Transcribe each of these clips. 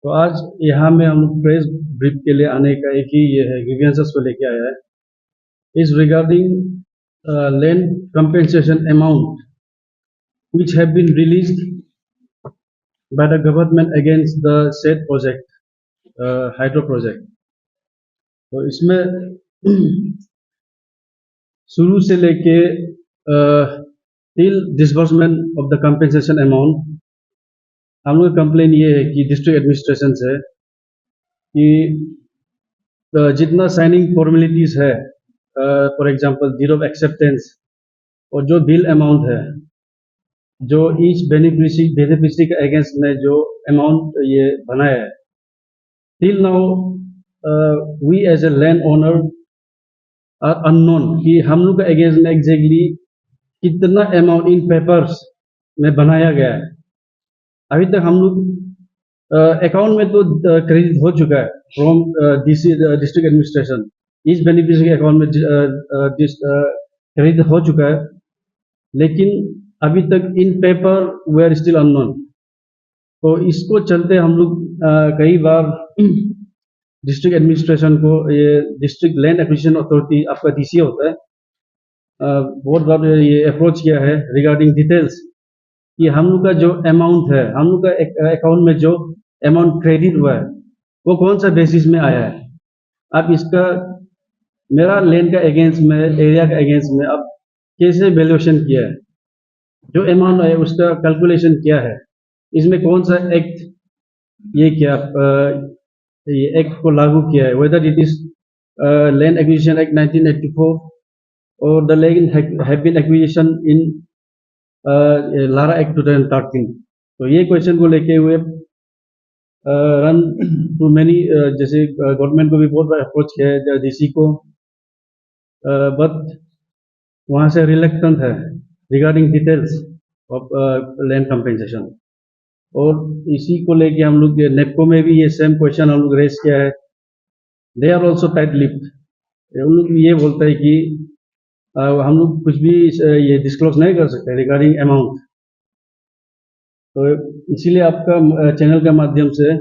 तो आज यहाँ में हम लोग प्रेस ब्रीफ के लिए आने का एक ही ये है, ग्रीवेंसेस को लेके आया है is regarding land compensation amount which have been released by the government against the said project, hydro project. तो इसमें शुरू से लेके till disbursement of the compensation amount हम लोग कंप्लेन ये है कि डिस्ट्रिक्ट एडमिनिस्ट्रेशन से कि जितना साइनिंग फॉर्मेलिटीज है, for example zero of acceptance और जो बिल अमाउंट है, जो ईच बेनिफिशियरी के अगेंस्ट में जो अमाउंट ये बनाया है, till now we as a land owner are unknown कि हम लोग के अगेंस्ट में एग्जैक्टली कितना अमाउंट इन पेपर्स में बनाया गया है। अभी तक हम लोग अकाउंट में तो क्रेडिट हो चुका है from district administration, each beneficiary के अकाउंट में क्रेडिट हो चुका है, लेकिन अभी तक in paper we are still unknown. तो इसको चलते हम लोग कई बार डिस्ट्रिक्ट एडमिनिस्ट्रेशन को, ये डिस्ट्रिक्ट लैंड एक्विजिशन अथॉरिटी आपका डीसी होता है, बहुत बार ये अप्रोच किया है रिगार्डिंग डिटेल्स कि हम लोग का जो अमाउंट है, हम लोग का अकाउंट में जो अमाउंट क्रेडिट हुआ है वो कौन सा बेसिस में आया है। अब इसका मेरा लैंड का अगेंस्ट में, एरिया का अगेंस्ट में अब कैसे वैल्यूएशन किया है, जो अमाउंट है उसका कैलकुलेशन क्या है, इसमें कौन सा एक्ट ये क्या ये एक्ट को लागू किया है, whether it is land acquisition act 1984 और the land have been acquisition in LARR act 2013। तो ये क्वेश्चन को लेके हुए रन टू मैनी, जैसे गवर्नमेंट को भी बहुत बार अप्रोच किया है डीसी को, बट वहाँ से रिलेक्टेंट है regarding details of land compensation. और इसी को लेके हम लोग नेपको में भी ये सेम क्वेश्चन हम लोग रेस किया है। They are also tight lipped, उन लोग ये बोलता है कि हम लोग कुछ भी ये डिस्क्लोज नहीं कर सकते रिगार्डिंग अमाउंट। तो इसीलिए आपका चैनल के माध्यम से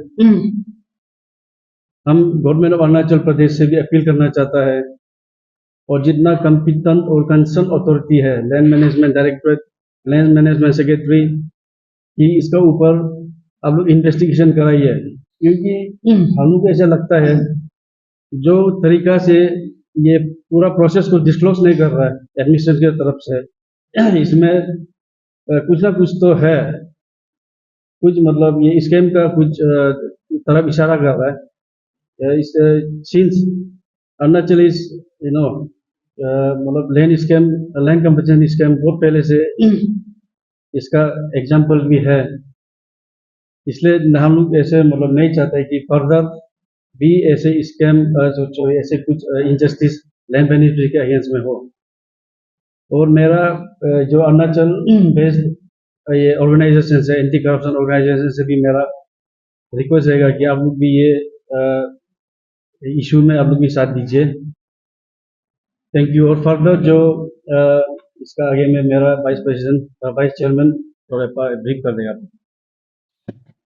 हम गवर्नमेंट ऑफ अरुणाचल प्रदेश से भी अपील करना चाहता है, और जितना कंपिटेंट और कंसर्न अथॉरिटी है, land management directorate, land management secretary, कि इसका ऊपर आप लोग इन्वेस्टिगेशन कराइए, क्योंकि हम लोग को ऐसा लगता है जो तरीका से ये पूरा प्रोसेस को डिस्क्लोज नहीं कर रहा है एडमिनिस्ट्रेशन की तरफ से, इसमें कुछ ना कुछ तो है, कुछ मतलब ये स्कैम का कुछ तरफ इशारा कर रहा है। इस सिंस अरुणाचल इज मतलब land scam, land compensation scam बहुत पहले से इसका एग्जाम्पल भी है, इसलिए हम लोग ऐसे मतलब नहीं चाहते कि फर्दर भी ऐसे स्कैम, ऐसे कुछ इनजस्टिस लैंड बेनिफिशियरी के अगेंस्ट में हो। और मेरा जो अरुणाचल बेस्ड ये ऑर्गेनाइजेशन है, एंटी करप्शन ऑर्गेनाइजेशन से भी मेरा रिक्वेस्ट रहेगा कि आप लोग भी ये इशू में आप लोग भी साथ दीजिए। Thank you. और फर्दर जो इसका आगे में मेरा वाइस प्रेसिडेंट, वाइस चेयरमैन थोड़ा ब्रीफ कर देगा।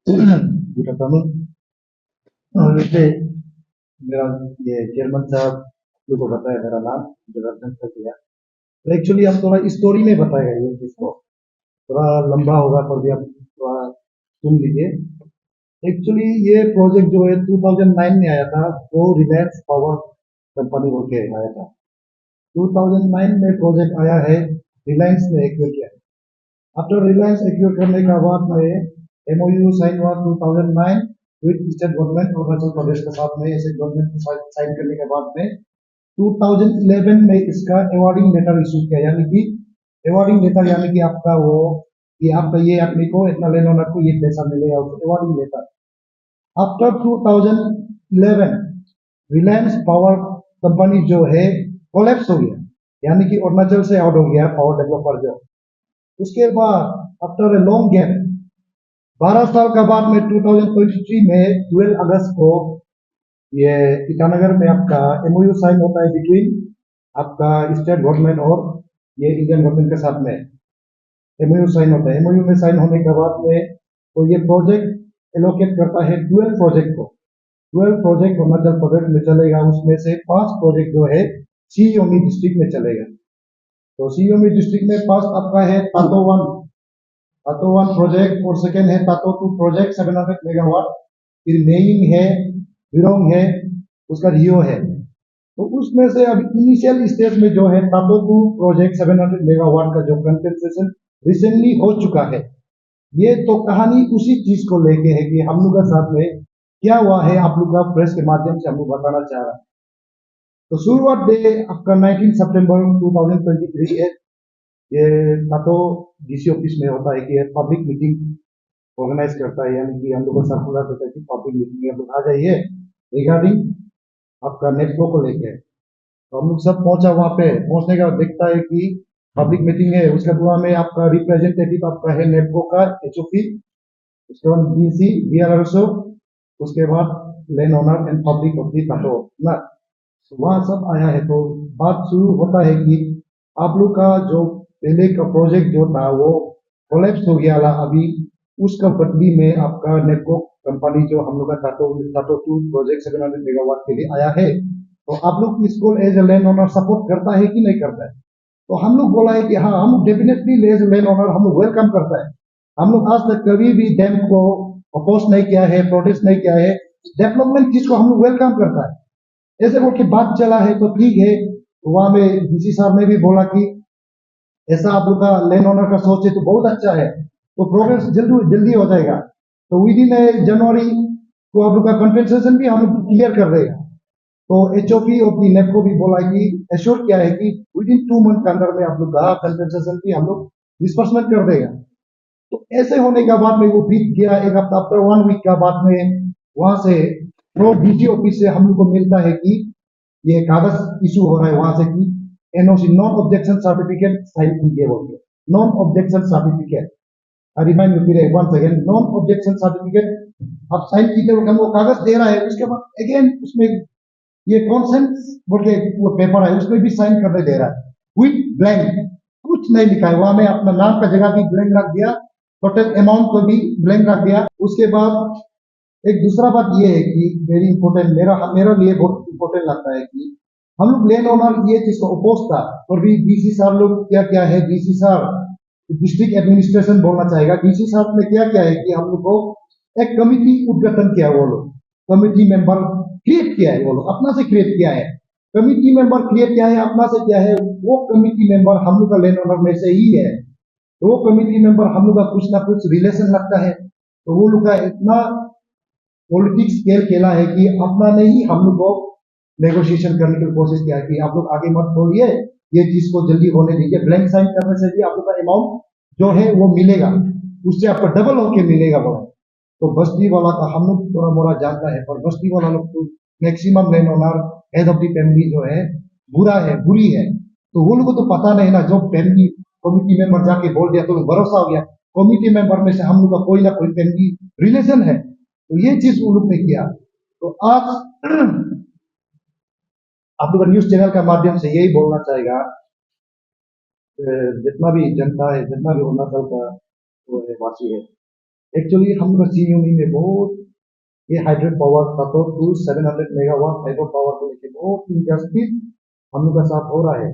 Good afternoon. वैसे मेरा ये चेयरमैन साहब लोग को बताया, मेरा नाम जगर्दन कर दिया। तो एक्चुअली हम थोड़ा स्टोरी में बताएगा, ये जिसको थोड़ा लंबा होगा तो भी आप थोड़ा सुन लीजिए। एक्चुअली ये प्रोजेक्ट जो है 2009 में आया था, जो रिलायंस पावर कंपनी बोल के आया था। 2009 में प्रोजेक्ट आया है, रिलायंस ने एक्वायर किया। आफ्टर रिलायंस एक्वायर करने का बाद में MOU साइन हुआ 2009 with state government Arunachal Pradesh के साथ में। ऐसे गवर्नमेंट को साइन करने के बाद में 2011 में इसका अवार्डिंग लेटर इशू किया, यानी कि अवार्डिंग लेटर यानी कि आपका वो कि आपका ये आदमी को इतना लैंड ओनर को ये पैसा मिलेगा, awarding letter. After 2011 Reliance power company जो है कोलैप्स हो गया, यानी कि अरुणाचल से आउट हो गया पावर डेवलपर जो। उसके बाद आफ्टर ए लॉन्ग गैप 12 साल का बाद में 2023 में 12 अगस्त को ये ईटानगर में आपका MOU साइन होता है बिटवीन आपका स्टेट गवर्नमेंट और ये इंडियन गवर्नमेंट के साथ में MOU साइन होता है। MOU में साइन होने के बाद में तो ये प्रोजेक्ट एलोकेट करता है 12 प्रोजेक्ट को। 12 प्रोजेक्ट अरुणाचल प्रदेश में चलेगा, उसमें से 5 प्रोजेक्ट जो है सी योमी डिस्ट्रिक्ट में चलेगा। तो सी योमी डिस्ट्रिक्ट में फर्स्ट आपका है तातो वन प्रोजेक्ट, और सेकेंड है तातो टू प्रोजेक्ट 700 मेगावाट, फिर मेइंग है, बिरोंग है, उसका रियो है। तो उसमें से अब इनिशियल स्टेज में जो है तातो टू प्रोजेक्ट 700 मेगावाट का जो कंपनसेशन रिसेंटली हो चुका है, ये तो कहानी उसी चीज को लेके है कि हम लोग के साथ में क्या हुआ है, आप लोग का प्रेस के माध्यम से हम लोग बताना चाह रहा है। तो शुरुआत डे आपका 19 सितंबर 2023 है। ये तातो डीसी ऑफिस में होता है कि पब्लिक मीटिंग ऑर्गेनाइज करता है, यानी कि हम लोग को सर्कुलर देता है कि पब्लिक मीटिंग में आप लोग आ जाइए रिगार्डिंग आपका नेटवर्क को लेके। तो हम लोग सब पहुंचा, वहां पे पहुंचने का देखता है कि पब्लिक मीटिंग है, उसके बाद में आपका रिप्रेजेंटेटिव आपका है नेटवर्क का एचओपी, उसके बाद डीसी डीआरओ, उसके बाद land owner and public of the तातो ना, वहाँ सब आया है। तो बात शुरू होता है कि आप लोग का जो पहले का प्रोजेक्ट जो था वो कोलैप्स हो गया था, अभी उसका बदली में आपका नेटवर्क कंपनी जो हम लोग का तातो टू प्रोजेक्ट 700 मेगावाट के लिए आया है, तो आप लोग इसको as a land owner support करता है कि नहीं करता है? तो हम लोग बोला है कि हाँ, हम definitely as a land owner हम लोग वेलकम करता है। हम लोग आज तक कभी भी डैम को अपोज नहीं किया है, प्रोटेस्ट नहीं किया है, डेवलपमेंट चीज को हम लोग वेलकम करता है। ऐसे बोल के बात चला है तो ठीक है। वहां में डीसी साहब ने भी बोला कि ऐसा आप लोग का लैंड ओनर का सोच है तो बहुत अच्छा है, तो प्रोग्रेस जल्दी जल्दी हो जाएगा। तो विद इन जनवरी को आप लोग का कंपनसेशन भी हम लोग क्लियर कर देगा। तो एचओपी और दी नेप को भी बोला कि एश्योर किया है कि विद इन 2 मंथ के अंदर में आप लोग का कंपनसेशन भी हम लोग डिस्पर्समेंट कर देगा। तो ऐसे होने के बाद में वो बीत गया एक हफ्ता, आफ्टर 1 वीक का बाद में वहां से प्रो डीसी ऑफिस से हम लोग को मिलता है कि ये कागज इशू हो रहा है वहां से कि NOC non objection certificate sign कीजिए बोल के। Non objection certificate, I remind you फिर one second, non objection certificate आप साइन कीजिए बोल के वो कागज दे रहा है। उसके बाद अगेन उसमें ये कॉन्सेंट बोल के वो पेपर है उसमें भी साइन करने दे रहा है विथ ब्लैंक, कुछ नहीं लिखा है वहां में, अपना नाम का जगह भी ब्लैंक रख दिया, टोटल अमाउंट को भी ब्लैंक रख दिया। उसके बाद एक दूसरा बात ये है कि वेरी इंपॉर्टेंट, मेरा लिए बहुत इंपॉर्टेंट लगता है कि हम लोग लैंड ओनर ये चीज को अपोज था, और भी डीसी साहब लोग क्या क्या है, डीसी साहब डिस्ट्रिक्ट एडमिनिस्ट्रेशन बोलना चाहेगा, डीसी साहब ने क्या क्या है कि हम लोग को एक कमिटी उद्घाटन किया, वो लोग कमिटी मेंबर क्रिएट किया है, वो लोग अपना से क्रिएट किया है, कमिटी मेंबर क्रिएट किया है अपना से किया है। वो कमिटी मेंबर हम लोग का लैंड ओनर में से ही है, तो वो कमिटी मेंबर हम लोग का कुछ ना कुछ रिलेशन रखता है। तो वो लोग का इतना पॉलिटिक्स खेल खेला है कि अपना ने ही हम लोग को नेगोशिएशन करने की कोशिश किया कि आप लोग आगे मत बोलिए, ये चीज को जल्दी होने दीजिए, ब्लैंक साइन करने से भी आप लोग का अमाउंट जो है वो मिलेगा, उससे आपको डबल होके मिलेगा बोला। तो बस्ती वाला का हम लोग थोड़ा मोड़ा जानता है, पर बस्ती वाला लोग तो maximum land owner head of the family जो है बुरी है, तो वो लोग को तो पता नहीं ना, जो फैमिली कमिटी मेंबर जाके बोल दिया तो भरोसा हो गया कमिटी मेंबर में से हम लोग का कोई ना कोई फैमिली रिलेशन है, तो ये चीज वो लोग ने किया। तो आज आप लोग न्यूज चैनल का माध्यम से यही बोलना चाहेगा, जितना भी जनता है, जितना भी अरुणाचल का वो है वासी है, एक्चुअली हम लोग सीयूमी में बहुत ये हाइड्रो पावर तातो टू 700 मेगावाट हाइड्रो पावर को लेकर बहुत इंजस्टिस हम लोग का साथ हो रहा है।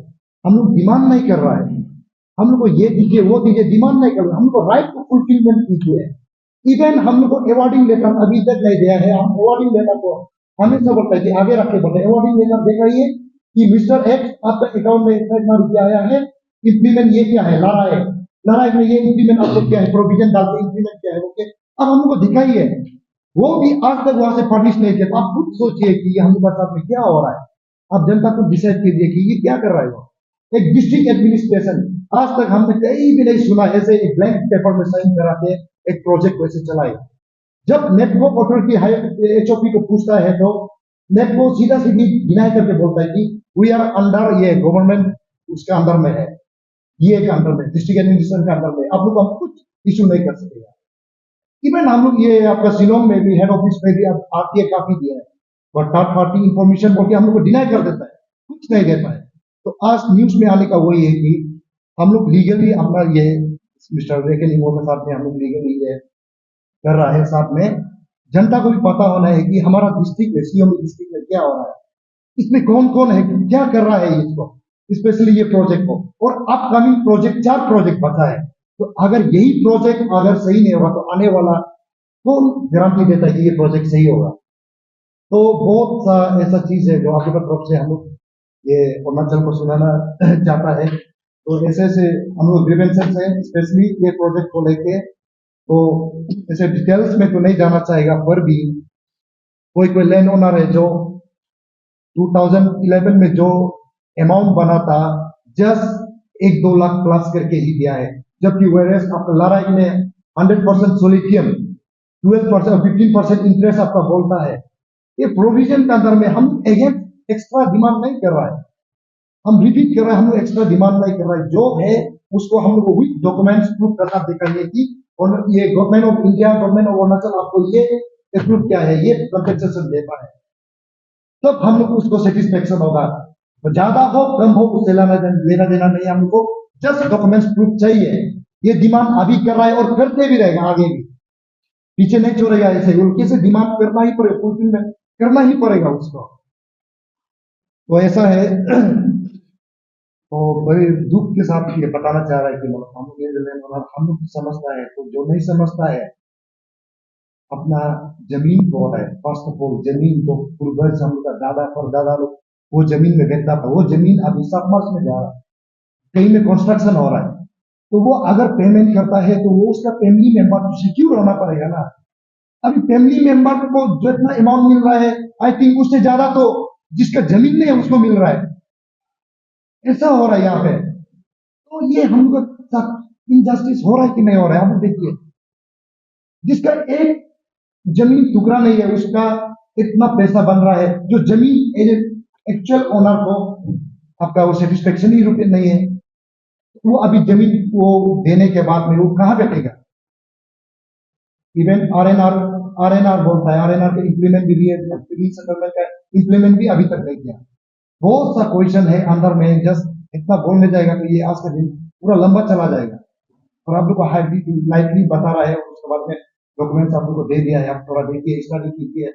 हम लोग डिमांड नहीं कर रहा है, हम लोग को ये दीजिए वो दीजिए डिमांड नहीं कर रहा, हम लोग को राइट को फुलफिलमेंट कीजिए। इवन हम लोग को अवार्डिंग लेटर अभी तक नहीं दिया है, हम अवार्डिंग लेटर को हमेशा बोलते हैं कि आगे रख के बोलते अवार्डिंग लेटर देख रही है कि मिस्टर एक्स आपका अकाउंट में इतना रुपया आया है, इंप्लीमेंट ये क्या है, लड़ाई में ये इंप्लीमेंट आप लोग क्या है, प्रोविजन डाल के इंप्लीमेंट क्या है, ओके अब हम लोग को दिखाइए। वो भी आज तक वहां से पब्लिश नहीं किया, तो आप खुद सोचिए कि ये हम लोग के साथ में क्या हो रहा है। आप जनता को डिसाइड कीजिए कि ये क्या कर रहा है। वो एक डिस्ट्रिक्ट एडमिनिस्ट्रेशन आज तक हमने कहीं भी नहीं सुना ऐसे एक ब्लैंक पेपर में साइन करा के एक प्रोजेक्ट को ऐसे चलाएगा। जब नेटवर्क अथॉरिटी एचओपी को पूछता है तो नेटवर्क सीधा सीधी डिनाई करके बोलता है कि वी आर अंडर ये गवर्नमेंट उसका अंदर में है, ये के अंदर में डिस्ट्रिक्ट एडमिनिस्ट्रेशन के अंदर में, आप लोग हम कुछ इशू नहीं कर सकेगा। इवन हम लोग ये आपका शिलोंग में भी हेड ऑफिस में भी अब आरटीए काफी दिया है, और थर्ड पार्टी इंफॉर्मेशन बोल के हम लोग को डिनाई कर देता है, कुछ नहीं देता है। तो आज न्यूज में आने का वही है कि हम लोग लीगली अपना ये मिस्टर रेकन के साथ में हम लोग लीगली ये कर रहा है, साथ में जनता को भी पता होना है कि हमारा डिस्ट्रिक्ट में, सीओमी डिस्ट्रिक्ट में क्या हो रहा है, इसमें कौन कौन है, क्या कर रहा है इसको, स्पेशली ये प्रोजेक्ट को। और अपकमिंग प्रोजेक्ट 4 प्रोजेक्ट बचा है, तो अगर यही प्रोजेक्ट अगर सही नहीं होगा तो आने वाला कौन गारंटी देता है कि ये प्रोजेक्ट सही होगा। तो बहुत सा ऐसा चीज है जो आपकी तरफ से हम लोग ये अरुणाचल को सुनाना चाहता है। तो ऐसे ऐसे हम लोग ग्रीवेंसेस है स्पेशली ये प्रोजेक्ट को लेके। तो ऐसे डिटेल्स में तो नहीं जाना चाहेगा, पर भी कोई कोई लैंड ओनर है जो 2011 में जो अमाउंट बना था जस्ट 1-2 लाख प्लस करके ही दिया है, जबकि वेरेस आपका लड़ाई में 100% सोलिडियम 12% और 15% इंटरेस्ट आपका बोलता है। ये प्रोविजन के अंदर में हम अगेंस्ट एक्स्ट्रा डिमांड नहीं कर रहा है, हम रिपीट कर रहे हैं, हम लोग एक्स्ट्रा डिमांड नहीं कर रहे हैं। जो है उसको हम लोग विद डॉक्यूमेंट्स प्रूफ करना दिखाइए कि और ये government of India, government of Arunachal आपको ये अप्रूव क्या है, ये कंपनसेशन देता है, तब हम लोग उसको सेटिस्फेक्शन होगा। तो ज्यादा हो कम हो उससे लेना देना नहीं, हमको जस्ट डॉक्यूमेंट्स प्रूफ चाहिए। ये डिमांड अभी कर रहा है और करते भी रहेगा, आगे भी पीछे नहीं छोड़ेगा, ऐसे उल्के से डिमांड करना ही पड़ेगा, फुलफिलमेंट करना ही पड़ेगा उसको। तो ऐसा है। तो बड़े दुख के साथ ये बताना चाह रहा है कि हम लोग समझता है, तो जो नहीं समझता है अपना जमीन को है, फर्स्ट ऑफ ऑल जमीन तो पूर्वज हम लोग का दादा परदादा लोग वो जमीन में बैठता था, वो जमीन अभी सबमर्स में जा रहा है, कहीं में कंस्ट्रक्शन हो रहा है, तो वो अगर पेमेंट करता है तो वो उसका फैमिली मेंबर तो सिक्योर होना पड़ेगा ना। अभी फैमिली मेंबर को जो इतना अमाउंट मिल रहा है, आई थिंक उससे ज्यादा तो जिसका जमीन नहीं है उसको मिल रहा है, ऐसा हो रहा है यहाँ पे। तो ये हम लोग के साथ इनजस्टिस हो रहा है कि नहीं हो रहा है, आप देखिए, जिसका एक जमीन टुकड़ा नहीं है उसका इतना पैसा बन रहा है, जो जमीन एक्चुअल ओनर को आपका वो सेटिस्फेक्शन ही रुपये नहीं है, वो अभी जमीन को देने के बाद में वो कहाँ बैठेगा। इवन आरएनआर बोलता है, आरएनआर का इंप्लीमेंट भी है, सेटलमेंट का इंप्लीमेंट भी अभी तक नहीं किया। बहुत सा क्वेश्चन है अंदर में, जस्ट इतना बोलने जाएगा तो ये आज का दिन पूरा लंबा चला जाएगा। और आप लोग को लाइटली बता रहा है, उसके बाद में डॉक्यूमेंट्स आप लोग को दे दिया है, आप थोड़ा देखिए, स्टडी कीजिए,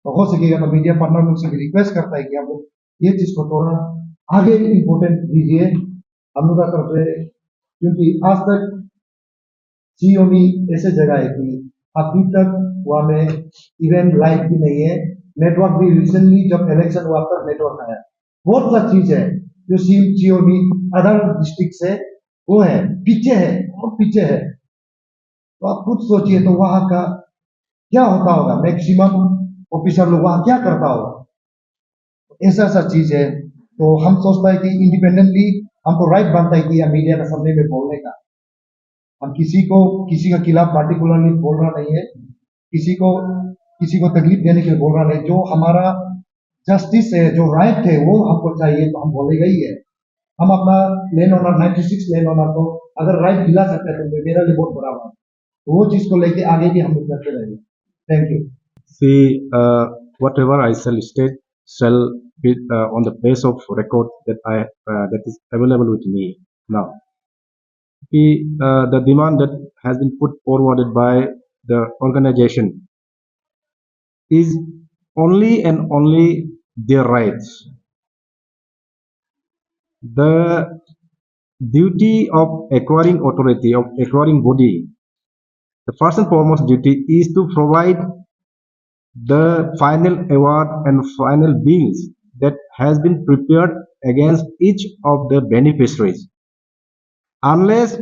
तो हो सकेगा तो मीडिया पार्टनर लोग से भी रिक्वेस्ट करता है कि आप लोग ये चीज को थोड़ा आगे इम्पोर्टेंस दीजिए हम लोग का तरफ से, क्योंकि आज तक सीओमी ऐसे जगह है कि अभी तक वहां में इवेंट लाइट भी नहीं है, नेटवर्क भी रिसेंटली जब इलेक्शन हुआ तब नेटवर्क आया। बहुत सा चीज है जो सीओमी अदर डिस्ट्रिक्ट से वो है, पीछे है, बहुत पीछे है। तो आप खुद सोचिए तो वहां का क्या होता होगा, मैक्सिमम ऑफिसर लोग वहां क्या करता होगा, ऐसा ऐसा चीज है। तो हम सोचता है कि इंडिपेंडेंटली हमको राइट बनता है कि या मीडिया का सामने में बोलने का, हम किसी का खिलाफ पार्टिकुलरली बोल रहा नहीं है, किसी को तकलीफ देने के लिए बोल रहा नहीं, जो हमारा जस्टिस है, जो राइट है वो हमको चाहिए तो हम बोलेगा ही है। हम अपना लैंड ओनर 96 लैंड ओनर को अगर राइट दिला सकते हैं तो मेरा लिए बहुत बड़ा बात, तो वो चीज को लेके आगे भी हम लोग करते रहेंगे। Thank you. See, whatever I shall be on the base of record that is available with me now. The demand that has been put forwarded by the organization is only and only their rights. The duty of acquiring authority, of acquiring body, the first and foremost duty is to provide the final award and final bills that has been prepared against each of the beneficiaries. Unless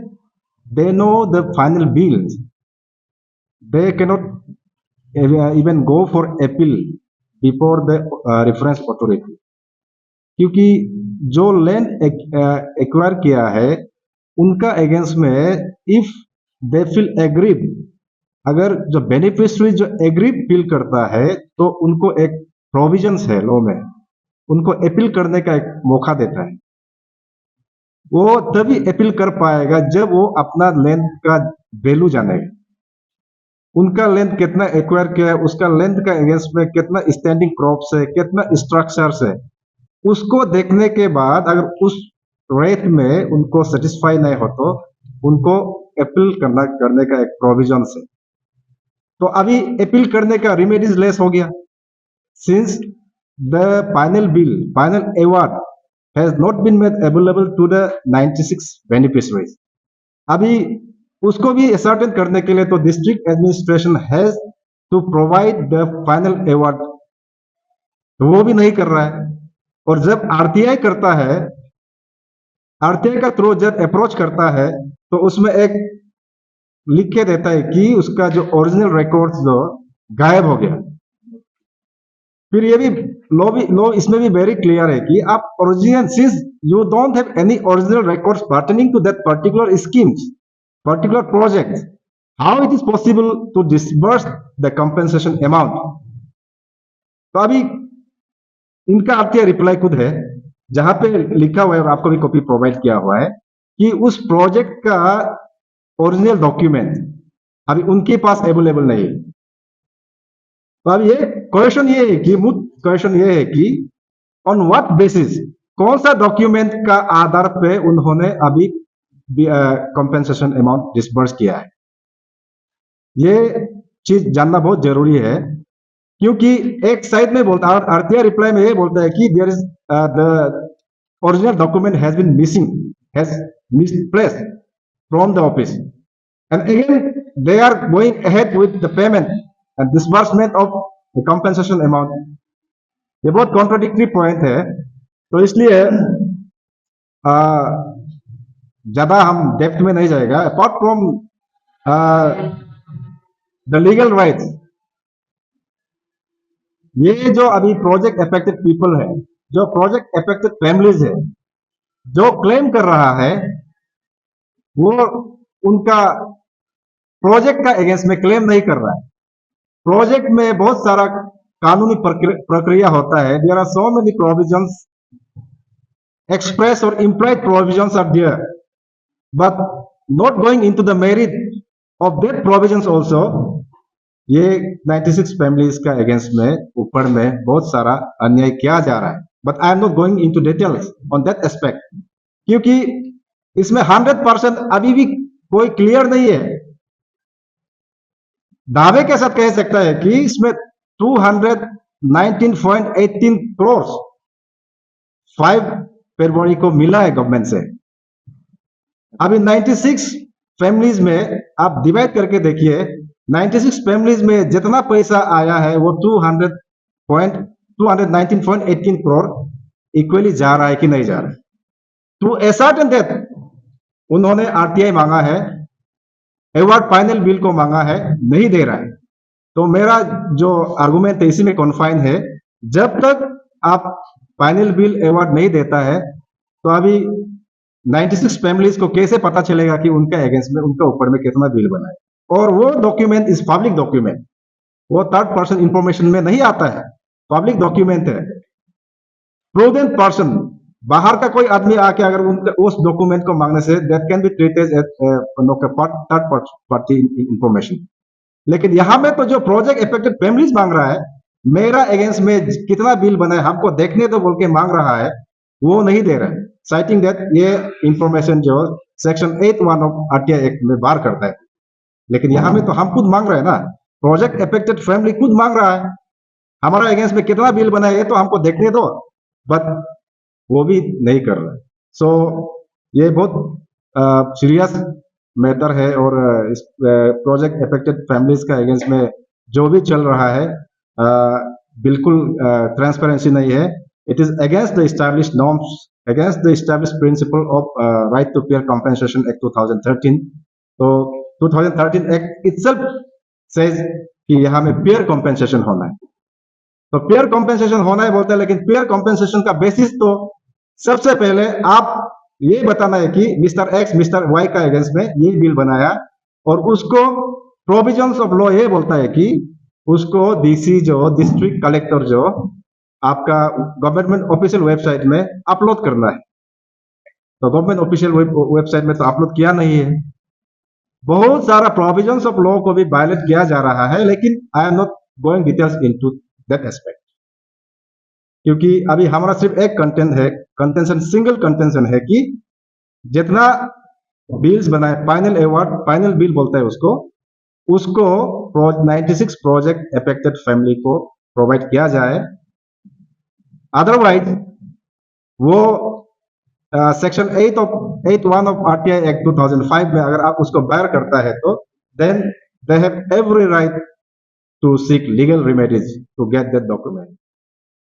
they know the final bills, they cannot even go for appeal before the reference authority. क्योंकि जो land acquire किया है उनका against में if they feel agreed, अगर जो beneficiary जो agree feel करता है तो उनको एक प्रोविजंस है लॉ में, उनको अपील करने का एक मौका देता है। वो तभी अपील कर पाएगा जब वो अपना लैंड का वैल्यू जानेगा, उनका लैंड कितना एक्वायर किया है, उसका लैंड का अगेंस्ट में कितना स्टैंडिंग क्रॉप्स है, कितना स्ट्रक्चर्स है, उसको देखने के बाद अगर उस रेट में उनको सेटिस्फाई नहीं हो तो उनको अपील करने का एक प्रोविजन है। तो अभी अपील करने का रेमेडीज लेस हो गया, since the final bill, final award has not been made available to the 96 beneficiaries. अभी उसको भी असर्टेन करने के लिए तो district administration has to provide the final award, तो वो भी नहीं कर रहा है। और जब आरटीआई करता है, आरटीआई का थ्रू जब अप्रोच करता है, तो उसमें एक लिख के देता है कि उसका जो ओरिजिनल रिकॉर्ड्स जो गायब हो गया। फिर ये भी लो इसमें भी वेरी क्लियर है कि आप original, since you don't have any original records pertaining to that particular schemes, particular project, how it is possible to disburse the compensation amount? तो अभी इनका आरटीआई रिप्लाई खुद है, जहां पे लिखा हुआ है, और आपको भी कॉपी प्रोवाइड किया हुआ है, कि उस प्रोजेक्ट का ओरिजिनल डॉक्यूमेंट अभी उनके पास अवेलेबल नहीं है। तो अब ये क्वेश्चन ये है कि क्वेश्चन ये है कि ऑन व्हाट बेसिस, कौन सा डॉक्यूमेंट का आधार पे उन्होंने अभी कंपेंसेशन अमाउंट डिसबर्स किया है? ये चीज जानना बहुत जरूरी है, क्योंकि एक साइड में बोलता है, आरटीआई रिप्लाई में ये बोलता है कि there is the original document has been missing, has misplaced from the office, and again they are going ahead with the payment and disbursement of the compensation amount. ये बहुत कॉन्ट्राडिक्टरी पॉइंट है, तो इसलिए ज्यादा हम डेप्थ में नहीं जाएगा। Apart from the legal rights, ये जो अभी प्रोजेक्ट अफेक्टेड पीपल है, जो प्रोजेक्ट अफेक्टेड फैमिलीज है, जो क्लेम कर रहा है, वो उनका प्रोजेक्ट का अगेंस्ट में क्लेम नहीं कर रहा है। प्रोजेक्ट में बहुत सारा कानूनी प्रक्रिया होता है। There are so many provisions, express or implied provisions are there, but not going into the merit of that provisions also, ये 96 फैमिलीज का अगेंस्ट में ऊपर में बहुत सारा अन्याय किया जा रहा है। But I am not going into details on that aspect, क्योंकि इसमें 100% अभी भी कोई क्लियर नहीं है। दावे के साथ कह सकता है कि इसमें 219.18 करोड़ 5 फरवरी को मिला है गवर्नमेंट से। अभी 96 फैमिलीज में आप डिवाइड करके देखिए, 96 फैमिलीज में जितना पैसा आया है वो 219.18 करोड़ इक्वली जा रहा है कि नहीं जा रहा है। टू ए सर्टेन डेट उन्होंने आरटीआई मांगा है, अवार्ड फाइनल बिल को मांगा है, नहीं दे रहा है। तो मेरा जो आर्गुमेंट है इसी में कॉन्फाइन है, जब तक आप फाइनल बिल अवार्ड नहीं देता है, तो अभी 96 फैमिलीज को कैसे पता चलेगा कि उनका अगेंस्ट में, उनका ऊपर में कितना बिल बना है? और वो डॉक्यूमेंट इज पब्लिक डॉक्यूमेंट, वो थर्ड पर्सन इंफॉर्मेशन में नहीं आता है, पब्लिक डॉक्यूमेंट है। प्रूडेंट पर्सन, बाहर का कोई आदमी आके अगर उस डॉक्यूमेंट को मांगने से, that can be treated as third party information. लेकिन यहां में तो जो प्रोजेक्ट अफेक्टेड फैमिलीज मांग रहा है, मेरा अगेंस्ट में कितना बिल बना है हमको देखने दो बोल के मांग रहा है, वो नहीं दे रहा है, साइटिंग दैट ये इंफॉर्मेशन जो सेक्शन 8(1) ऑफ आरटीआई एक्ट में बार करता है। लेकिन यहां में तो हम खुद मांग रहे हैं ना, प्रोजेक्ट अफेक्टेड फैमिली खुद मांग रहा है, हमारा अगेंस्ट में कितना बिल बना है ये तो हमको देखने दो, बट वो भी नहीं कर रहा है। सो ये बहुत सीरियस मैटर है, और इस प्रोजेक्ट अफेक्टेड फैमिलीज का अगेंस्ट में जो भी चल रहा है बिल्कुल ट्रांसपेरेंसी नहीं है। It is against the established norms, against the established principle of right to fair compensation act 2013। तो 2013 एक्ट इटसेल्फ सेज कि यहाँ में फेयर कंपनसेशन होना है, तो फेयर कंपनसेशन होना है बोलता है। लेकिन फेयर कंपनसेशन का बेसिस तो सबसे पहले आप ये बताना है कि मिस्टर एक्स मिस्टर वाई का अगेंस्ट में ये बिल बनाया, और उसको प्रोविजंस ऑफ लॉ ये बोलता है कि उसको डीसी जो डिस्ट्रिक्ट कलेक्टर जो आपका गवर्नमेंट ऑफिशियल वेबसाइट में अपलोड करना है। तो गवर्नमेंट ऑफिशियल वेबसाइट में तो अपलोड किया नहीं है। बहुत सारा प्रोविजंस ऑफ लॉ को भी वायलेट किया जा रहा है, लेकिन I am not going details into that aspect, क्योंकि अभी हमारा सिर्फ एक कंटेंट है, कंटेंशन सिंगल कंटेंशन है कि जितना बिल्स बनाए, फाइनल अवार्ड, फाइनल बिल बोलता है उसको 96 प्रोजेक्ट अफेक्टेड फैमिली को प्रोवाइड किया जाए। अदरवाइज वो सेक्शन 8(1) ऑफ आरटीआई एक्ट 2005 में अगर आप उसको बायर करता है तो then they have every right to seek legal remedies to get that document.